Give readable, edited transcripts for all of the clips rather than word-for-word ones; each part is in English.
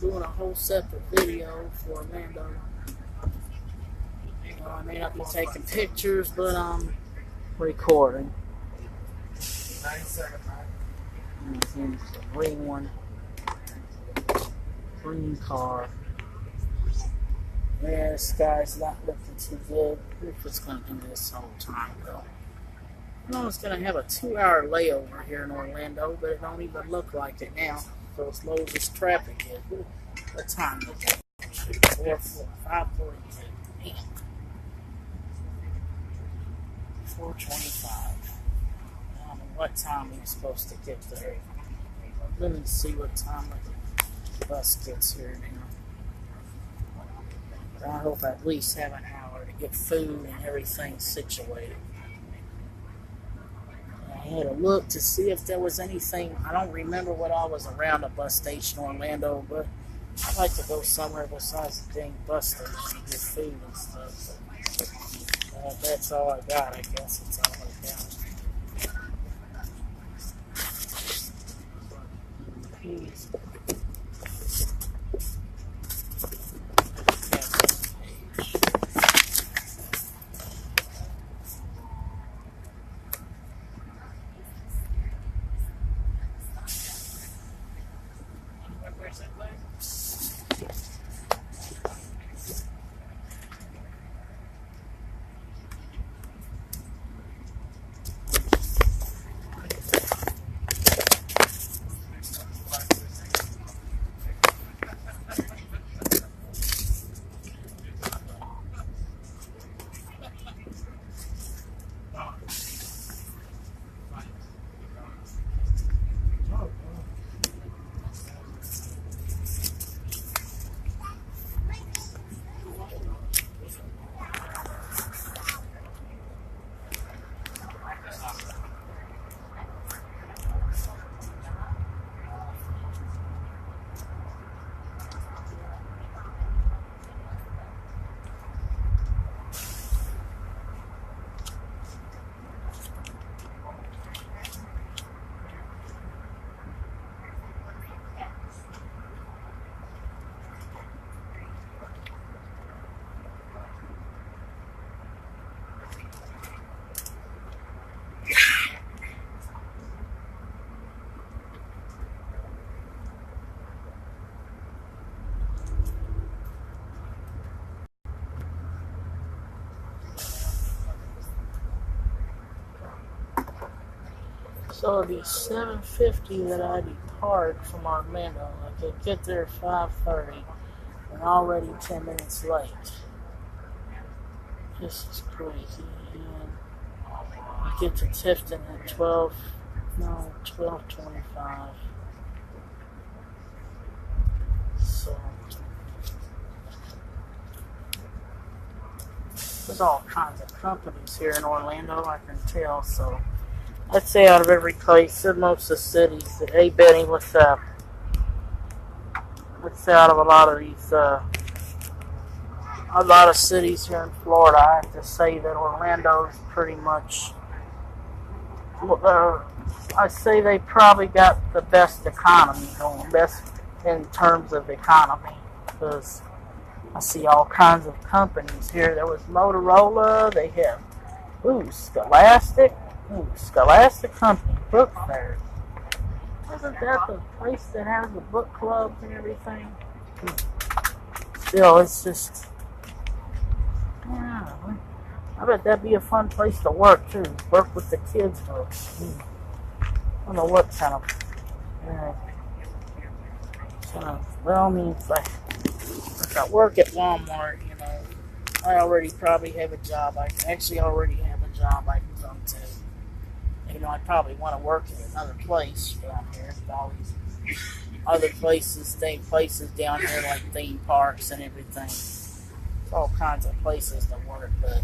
doing a whole separate video for Orlando. I may not be taking pictures, but I'm recording. And here's the green one. Green car. Yeah, this guy's not looking too good. If it's going to do this whole time, though. I know it's going to have a 2-hour layover here in Orlando, but it don't even look like it now. So as low as this traffic is. What time is it? 5:42. 4:25. I don't know what time we're supposed to get there. Let me see what time the bus gets here now. But I hope I at least have an hour to get food and everything situated. I had a look to see if there was anything. I don't remember what all was around the bus station in Orlando, but I'd like to go somewhere besides the dang bus station and get food and stuff. That's all I got, I guess. It's all I got. Please. So it'll be 7:50 that I depart from Orlando. I could get there at 5:30 and already 10 minutes late. This is crazy. And I get to Tifton at 12:25. So there's all kinds of companies here in Orlando, I can tell, so I'd say out of every place, in most of the cities, hey Benny, what's up? I'd say out of a lot of these, a lot of cities here in Florida, I have to say that Orlando's pretty much, I say they probably got the best economy going, best in terms of economy, because I see all kinds of companies here. There was Motorola, they have, Scholastic. Scholastic Company, book fairs. Isn't that the place that has the book clubs and everything? Still, it's just, yeah, I bet that'd be a fun place to work too. Work with the kids books. I don't know what kind of, well, I mean, if I work at Walmart, I already probably have a job. I actually already have a job I can come to. I'd probably want to work in another place down here. There's always other places, places down here like theme parks and everything. There's all kinds of places to work, but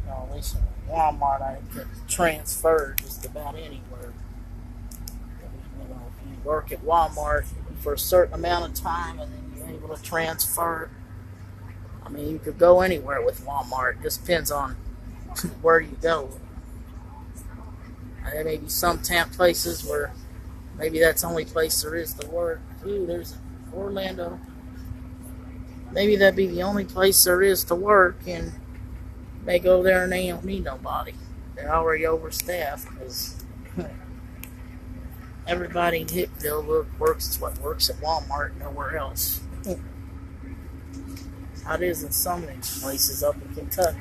at least in Walmart I could transfer just about anywhere. If you work at Walmart for a certain amount of time and then you're able to transfer, you could go anywhere with Walmart. It just depends on where you go. There may be some places where maybe that's the only place there is to work. There's Orlando. Maybe that'd be the only place there is to work, and they go there and they don't need nobody. They're already overstaffed because everybody in Hickville works at Walmart, nowhere else. How it is in some of these places up in Kentucky.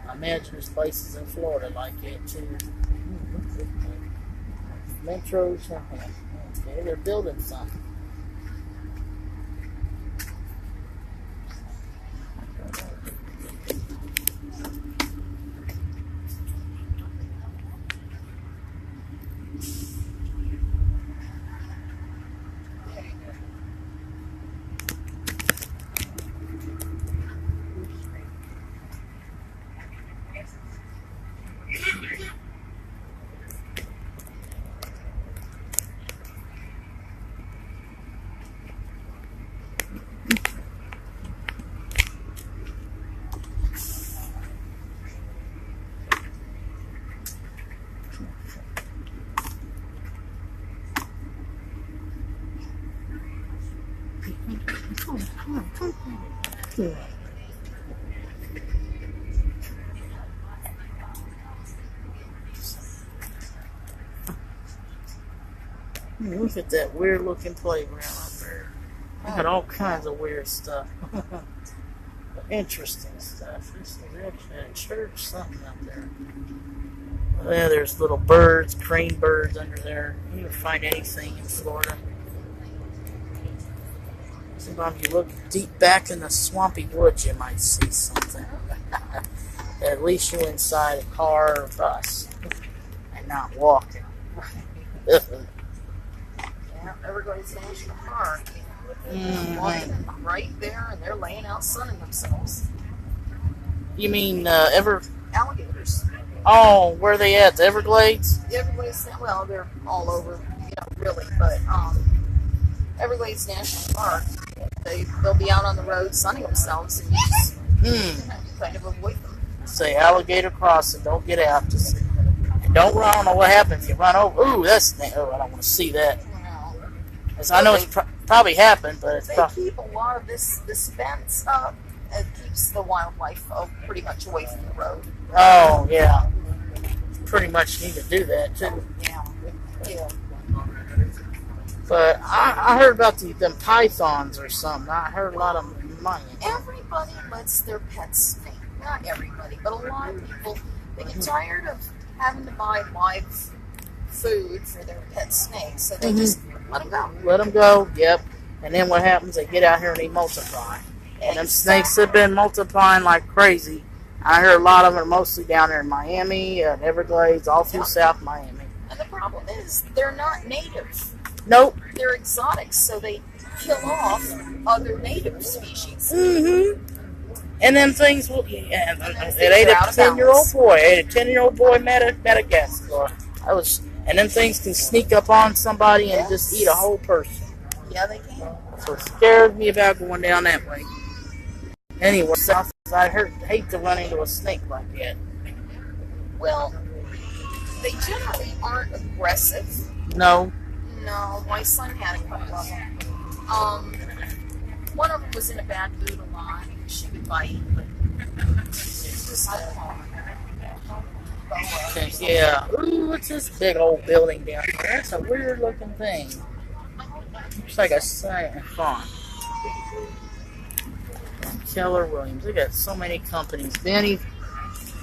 I imagine there's places in Florida like it too. Metros, okay, they're building something. Look at that weird looking playground up there. They got all kinds of weird stuff. Interesting stuff. This is actually a church, something up there. Yeah, there's little birds, crane birds under there. You can find anything in Florida. Sometimes you look deep back in the swampy woods, you might see something. At least you're inside a car or bus and not walking. Yeah, Everglades National Park. Walking right there, and they're laying out sunning themselves. You mean Alligators. Oh, where are they at? The Everglades? The Everglades, well, they're all over, really, but Everglades National Park, they'll be out on the road sunning themselves, and you just kind of avoid them. Say alligator crossing, don't get out. Just, and don't run. I don't know what happens if you run over. Ooh, that's I don't want to see that. I know it's probably happened, but it's they keep a lot of this fence up. It keeps the wildlife pretty much away from the road. Oh yeah, pretty much need to do that too. Yeah. But I heard about them pythons or something. I heard a lot of money. Everybody lets their pets snake. Not everybody, but a lot of people, they get tired of having to buy live food for their pet snakes, so they just let them go. Let them go, yep. And then what happens, they get out here and they multiply. And them snakes have been multiplying like crazy. I heard a lot of them are mostly down there in Miami, Everglades, all through South Miami. And the problem is, they're not native. Nope. They're exotics, so they kill off other native species. And then things will. Yeah, it ate a 10-year-old boy. Ate a 10-year-old boy Madagascar. And then things can sneak up on somebody and just eat a whole person. Yeah, they can. So it scares me about going down that way. Anyway, south, I hate to run into a snake like that. Well, they generally aren't aggressive. No. No, my son had a couple of them. One of them was in a bad mood a lot. She would bite, but just yeah. Ooh, what's this big old building down here? That's a weird looking thing. Looks like a science farm. Keller Williams. They got so many companies. Benny.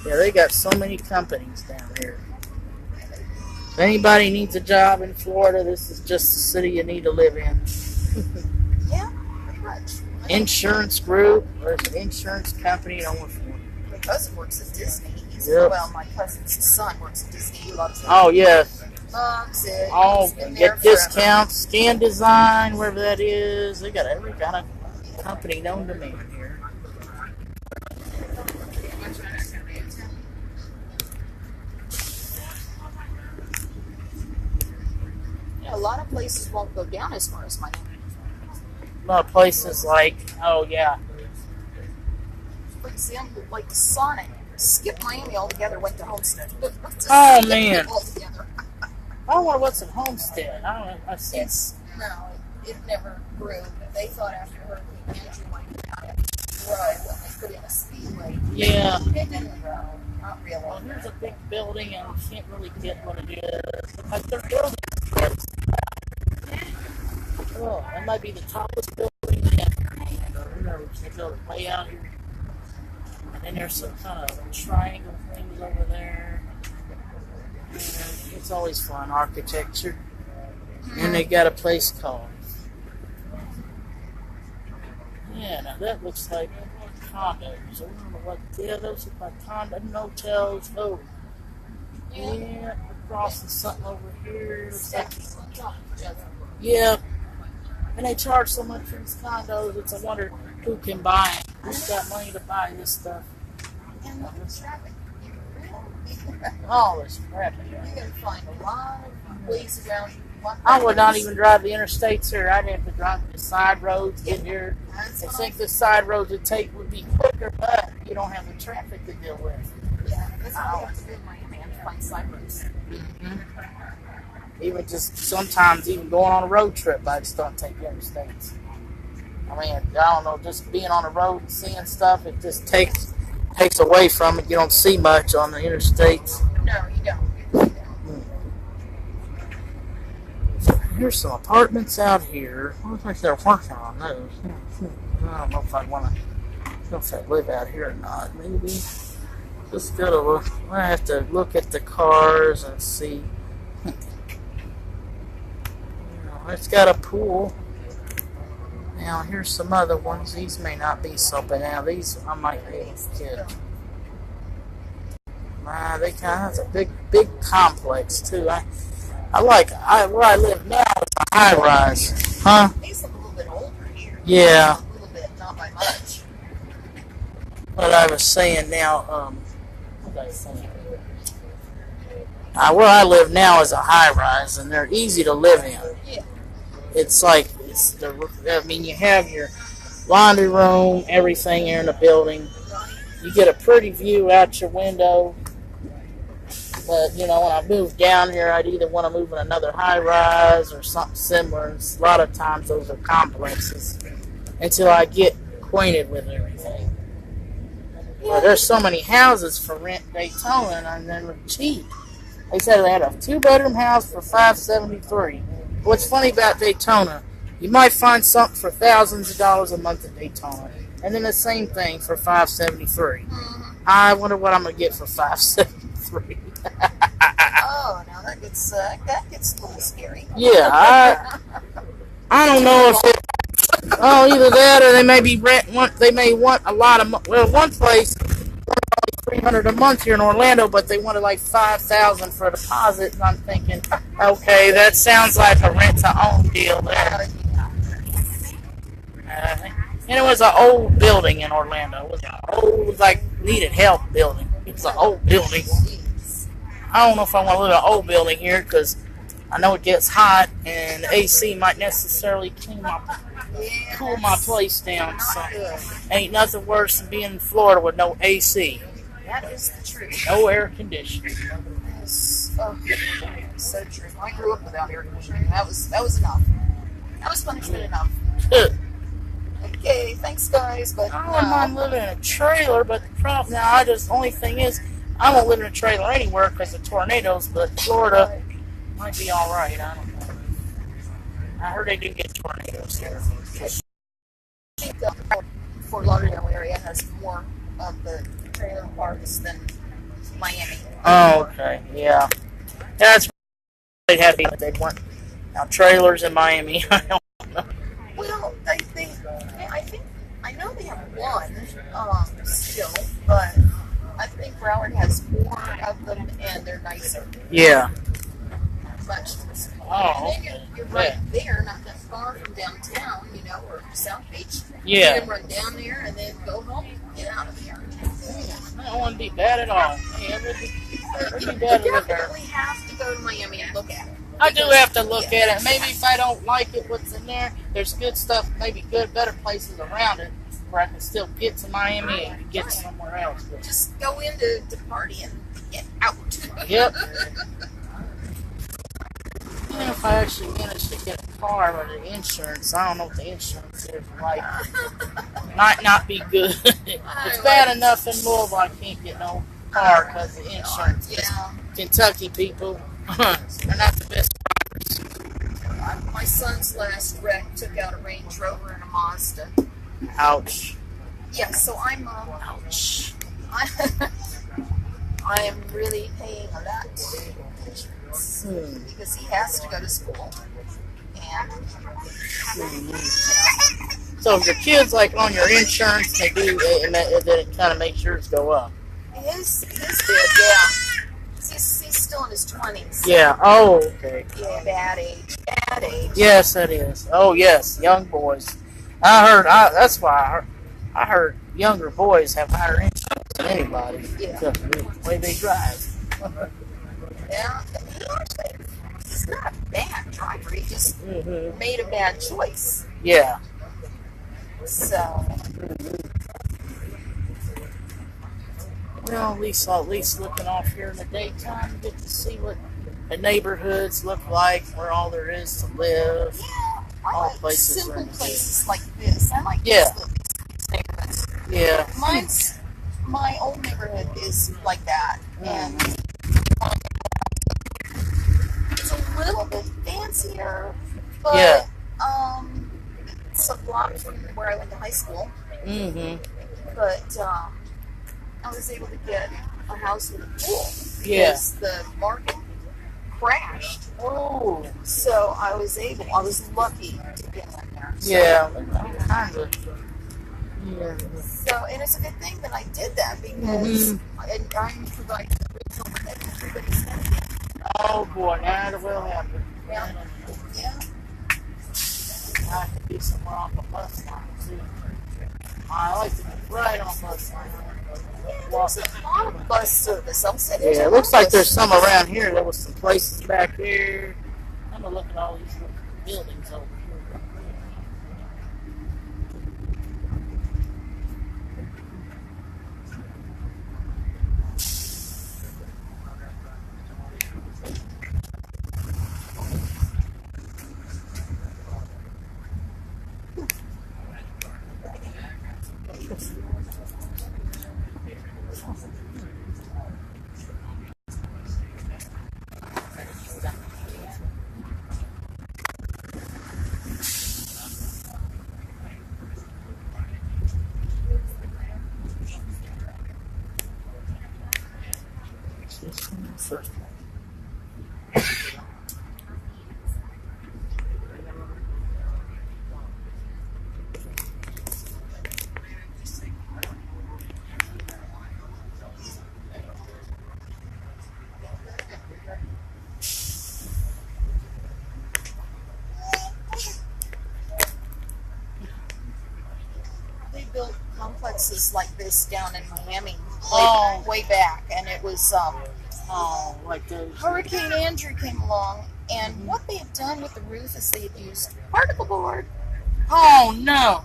Yeah, they got so many companies down here. If anybody needs a job in Florida, this is just the city you need to live in. Yeah, pretty much. Insurance group. There's an insurance company in over Florida. My cousin works at Disney. Well, my cousin's son works at Disney. He loves it. Oh, yes. Loves it. Oh, get discounts, Scan Design, wherever that is. They got every kind of company known to man here. A lot of places won't go down as far as Miami. A lot of places like, oh yeah. For example, like Sonic skipped Miami altogether, went to Homestead. Oh man. Altogether. I wonder what's in Homestead. I don't know. No, it never grew. They thought after Hurricane Andrew might have to grow when they put in a speedway. Yeah. It didn't grow. Not really. Well, here's a big building, and you can't really get what it is. Like they're building this. Oh, that might be the tallest building yet. They built it way out here. And then there's some kind of triangle things over there. And it's always fun, architecture. And they got a place called. Yeah, now that looks like condos. I don't know what. Yeah, those look like condos, hotels. Oh, yeah, across from something over here. Yeah, and they charge so much for these condos. It's a wonder who can buy it. Who's got money to buy this stuff? And traffic. All this crap. You can find a lot of ways around. I would not even drive the interstates here. I'd have to drive the side roads, get here. I think the side roads would be quicker, but you don't have the traffic to deal with. Yeah, that's what I have to do in Miami. I have to find side roads. Even just sometimes, even going on a road trip, I just don't take interstates. I mean, I don't know, just being on the road and seeing stuff, it just takes away from it. You don't see much on the interstates. No, you don't. Here's some apartments out here. Looks like they're working on those. I don't know if I'd want to. I don't know if I'd live out here or not. Maybe. Just gotta look. I have to look at the cars and see. It's got a pool. Now here's some other ones. These may not be so bad. Now these I might be able to get. They kind of have a big complex too. Where I live now is a high rise. Huh? These look a little bit older here. Yeah. A little bit, not by much. What I was saying now, what was I saying? Where I live now is a high rise, and they're easy to live in. Yeah. It's like, you have your laundry room, everything here in the building. You get a pretty view out your window. But, when I move down here, I'd either want to move in another high-rise or something similar. And a lot of times those are complexes until I get acquainted with everything. Well, there's so many houses for rent in Daytona, and they're cheap. They said they had a 2-bedroom house for $573. What's funny about Daytona, you might find something for thousands of dollars a month in Daytona, and then the same thing for $573. I wonder what I'm going to get for $573. Oh, now that gets a little scary. Yeah, I don't know if it. Oh, either that or they may be they may want a lot of. Well, one place wanted $300 a month here in Orlando, but they wanted like $5,000 for a deposit, and I'm thinking, okay, that sounds like a rent-to-own deal there. And it was an old building in Orlando. It was an old, needed help building. It's an old building. I don't know if I want to live in an old building here because I know it gets hot and the AC might necessarily cool my place down. So ain't nothing worse than being in Florida with no AC. That is the truth. No air conditioning. So true. I grew up without air conditioning. That was enough. That was punishment enough. Okay, thanks guys, but I don't mind living in a trailer, but the problem now, only thing is, I won't live in a trailer anywhere because of tornadoes, but Florida might be alright, I don't know. I heard they do get tornadoes here. I think the Fort Lauderdale area has more of the trailer parks than Miami. Oh, okay, yeah. That's they'd have they'd want now trailers in Miami. I don't know. Well, I know they have one still, but I think Broward has 4 of them, and they're nicer. Yeah. Much nicer. Oh, And then you're right there, not that far from downtown, or South Beach. Yeah. You can run down there and then go home and get out of there. That wouldn't be bad at all. Yeah, it would be bad You to live there. definitely have to go to Miami and look at it. I do have to look at it. Maybe if I don't like it, what's in there, there's good stuff, maybe better places around it where I can still get to Miami and get somewhere else. But Just go in to party and get out. Yep. Even if I actually manage to get a car or the insurance, I don't know what the insurance is like. Might not be good. It's bad enough in Louisville I can't get no car because of insurance. Yeah. Kentucky people, they're not the best. My son's last wreck took out a Range Rover and a Mazda. Ouch. Yeah, so I'm Ouch. I'm really paying a lot because he has to go to school, and So if your kid's like on your insurance, they do, then it kind of makes yours go up. his did, yeah. He's still in his 20s. Yeah. Oh, okay. Yeah, bad age. Bad age. Yes, that is. Oh, yes, young boys. That's why I heard younger boys have higher insurance than anybody. Yeah. Because of the way they drive. Yeah. He's not a bad driver. He just Mm-hmm. made a bad choice. Yeah. So, Well, at least looking off here in the daytime, you get to see what the neighborhoods look like, where all there is to live. yeah, I All like places are simple in the places like this. I like Yeah. these neighborhoods. Yeah. My old neighborhood is like that, and it's a little bit fancier, but Yeah. it's a block from where I went to high school. Mm-hmm. But I was able to get a house with a pool Yeah. because the market crashed. Oh. So I was lucky to get in there. So, Yeah. Kind of. Yeah. So, and it's a good thing that I did that because I'm providing the roof over everybody's head. Oh boy, now it will happen. Yeah. Yeah. I have to be somewhere off the bus line too. I like to be right on bus line. There's a lot of bus service. I'll say Yeah, it looks like there's some around here. There was some places back there. I'm gonna look at all these little buildings over here. First one. they built complexes like this down in Miami Oh. way back, and it was Oh, like those. Hurricane Andrew came along, and what they had done with the roof is they had used particle board. Oh no!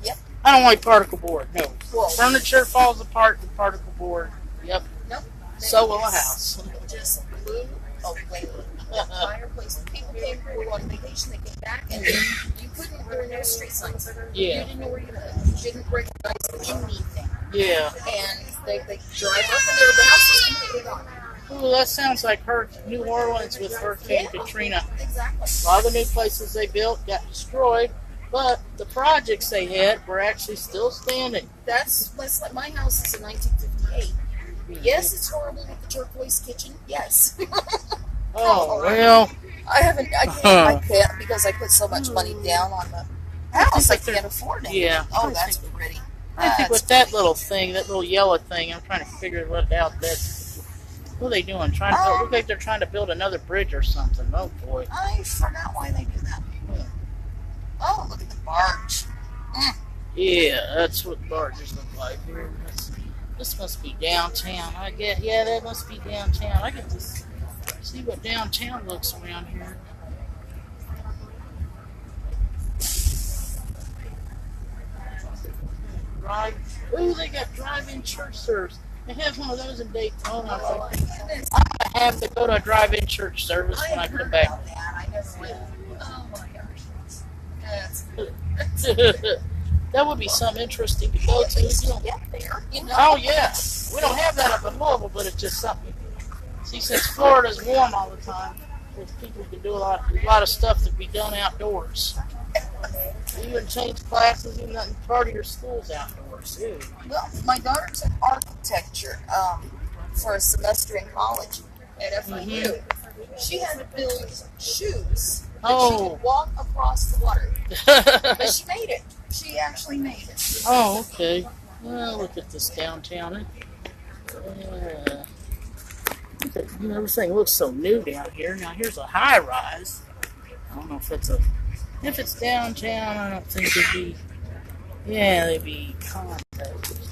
Yep. I don't like particle board. No. Whoa. Furniture falls apart with particle board. Yep. Nope. So will a house. It just blew away the entire place. People came who were on vacation, they came back, and you couldn't, there were no street signs. Yeah. You didn't know where you lived. You didn't recognize anything. Yeah. And they drive up and the house is completely gone. Ooh, that sounds like New Orleans with Hurricane Katrina. Exactly. A lot of the new places they built got destroyed, but the projects they had were actually still standing. That's like my house is in 1958. Yes, it's horrible with the turquoise kitchen. Yes. Oh, well. I can't because I put so much money down on the house. I can't afford it. Yeah. Oh, that's pretty. I think with that little thing, that little yellow thing, I'm trying to figure what out that's. What are they doing? Look like they're trying to build another bridge or something. Oh boy. I forgot why they do that. Oh, look at the barge. Yeah, that's what barges look like here. This must be downtown. I get. Yeah, that must be downtown. I get to see what downtown looks around here. Ooh, they got drive-in church service. They have one of those in Daytona. Oh, my goodness. I have to go to a drive-in church service when I come back. I That would be something interesting to go to. You don't get there, you know. Oh yeah, we don't have that up in Louisville, but it's just something. See, since Florida's warm all the time, people can do a lot of stuff that be done outdoors. Even change classes, even part of your school's outdoors too. Well, my daughter took architecture for a semester in college at FIU. She had to build shoes that she could walk across the water. But she made it. She actually made it. Oh, okay. Well, look at this downtown. Everything looks so new down here. Now here's a high rise. I don't know if it's downtown. I don't think it'd be. Yeah, they'd be condos.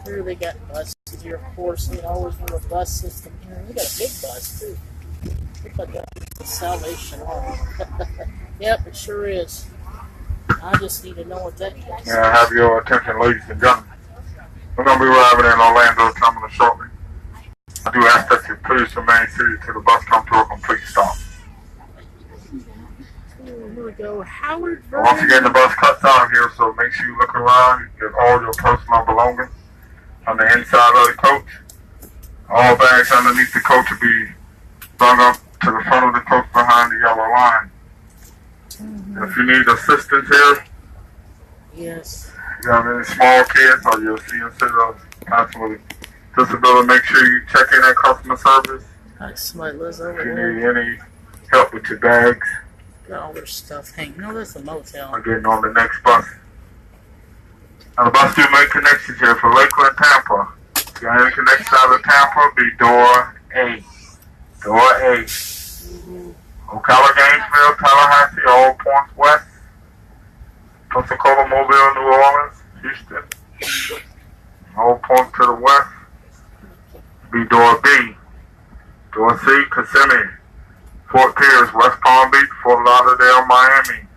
Here they got buses here, of course. They always have a bus system here. They got a big bus too. Looks like the Salvation Army. Yep, it sure is. I just need to know what that is. May I have your attention, ladies and gentlemen? We're going to be arriving in Orlando Terminal shortly. I do ask that you please remain seated till the bus comes to a complete stop. Here we go, Howard. Once again, the bus cuts out here, so make sure you look around. You get all your personal belongings on the inside of the coach. All bags underneath the coach will be brought up to the front of the coach behind the yellow line. And if you need assistance here, yes, you have any small kids or you're a senior citizen, absolutely. Disability, make sure you check in at customer service. Somebody lives over If you there. need any help with your bags, Got all their stuff hanging. No, that's a motel. or getting on the next bus. Now the bus do make connections here for Lakeland, Tampa. If you have any connections out of Tampa, be door A. Door A. Ocala, Gainesville, Tallahassee, all points west. Pensacola, Mobile, New Orleans, Houston. All points to the west. Be door B. Door C, Kissimmee, Fort Pierce, West Palm Beach, Fort Lauderdale, Miami.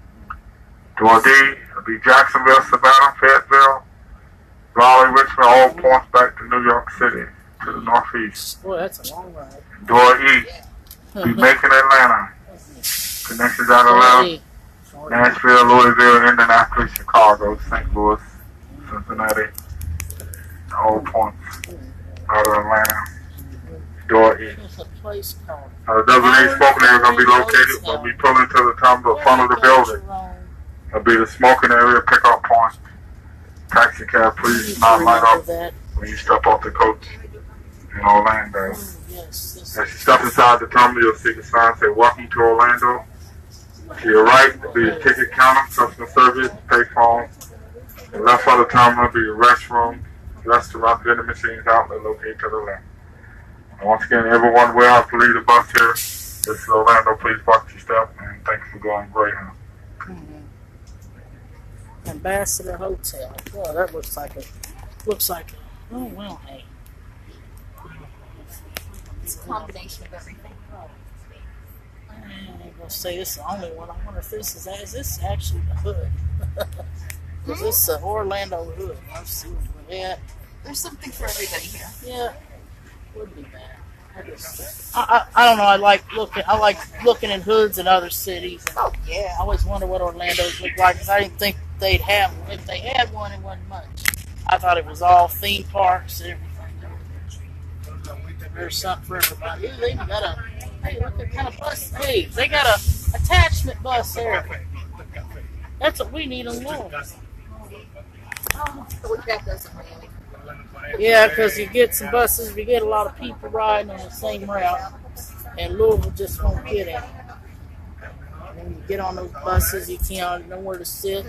Door D will be Jacksonville, Savannah, Fayetteville, Raleigh, Richmond, all points back to New York City, to the northeast. Boy, that's a long ride. Door E be Macon, Atlanta. Connections out of Atlanta, Nashville, Louisville, Indianapolis, Chicago, St. Louis, Cincinnati. All points out of Atlanta. Door E. There's a place called. The designated smoking area is going to be located. We'll be pulling to the top of the front of the building. It'll be the smoking area, pickup point. Taxi cab, please not light up when you step off the coach in Orlando. Yes. As you step inside the terminal, you'll see the sign say, "Welcome to Orlando." To your right will be the ticket counter, customer service, payphone. The left side of the terminal will be the restroom, restaurant, vending machines, outlet located to the left. And once again, everyone will have to leave the bus here. This is Orlando. Please watch your step, and thanks for going Greyhound. Ambassador Hotel. Well, that looks like a. Oh well, hey. It's a combination of everything. I'm gonna say this is the only one. I wonder if is this actually the hood? Is this the Orlando hood? I've seen it. There's something for everybody here. Yeah, would be bad. I don't know. I like looking in hoods in other cities. Oh yeah. I always wonder what Orlando's look like because I didn't think they'd have. If they had one, it wasn't much. I thought it was all theme parks and everything. There's something for everybody. Ooh, they got a. Hey, look what kind of bus. Hey, they got a attachment bus there. That's what we need in Louisville. Oh, we got those in Miami. Yeah, because you get some buses, you get a lot of people riding on the same route, and Louisville just won't get it. When you get on those buses, you can't know where to sit.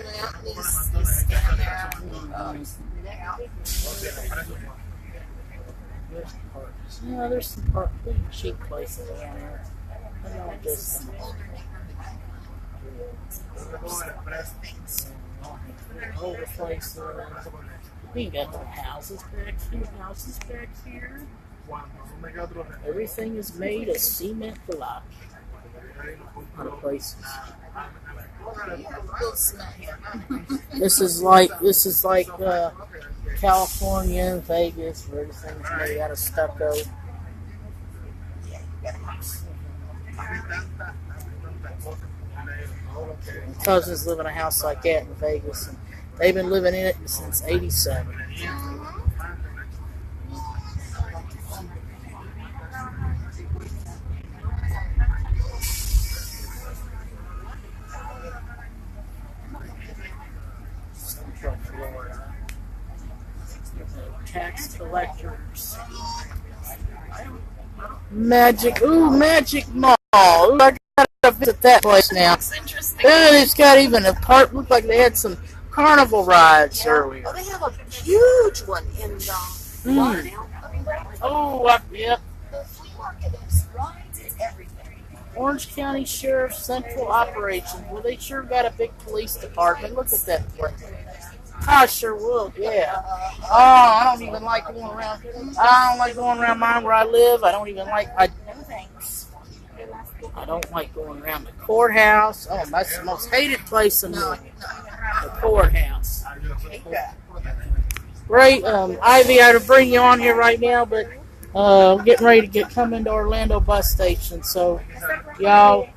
Yeah, there's some cheap places around here. I know just older places. We ain't got no houses back here. Everything is made of cement block. A lot of places. This is like California and Vegas, where everything's made out of stucco. My cousins live in a house like that in Vegas, and they've been living in it since '87. Central Florida. Tax collectors. Magic Mall. Ooh, I gotta visit that place now. Looks interesting. It's got even a park. Looked like they had some carnival rides earlier. Oh, they have a huge one in Lauderdale. Oh, yep. The flea market is rides, it's everything. Orange County Sheriff Central Operations. Well, they sure got a big police department. Look at that place. I sure will, yeah. Oh, I don't even like going around. I don't like going around mine where I live. I don't even like. I don't like going around the courthouse. Oh, that's the most hated place in the courthouse. Great, Ivy. I'd bring you on here right now, but getting ready to come into Orlando bus station. So, y'all,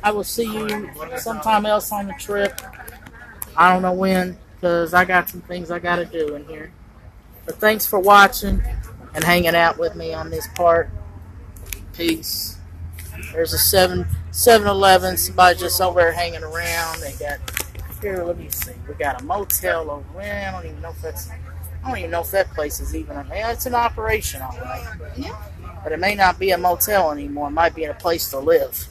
I will see you sometime else on the trip. I don't know when, because I got some things I got to do in here. But thanks for watching and hanging out with me on this part. Peace. There's a 7-Eleven. Somebody just over there hanging around. They got here. Let me see. We got a motel over there. I don't even know if that place is even. It's an operation, all right. Yeah. But it may not be a motel anymore. It might be a place to live.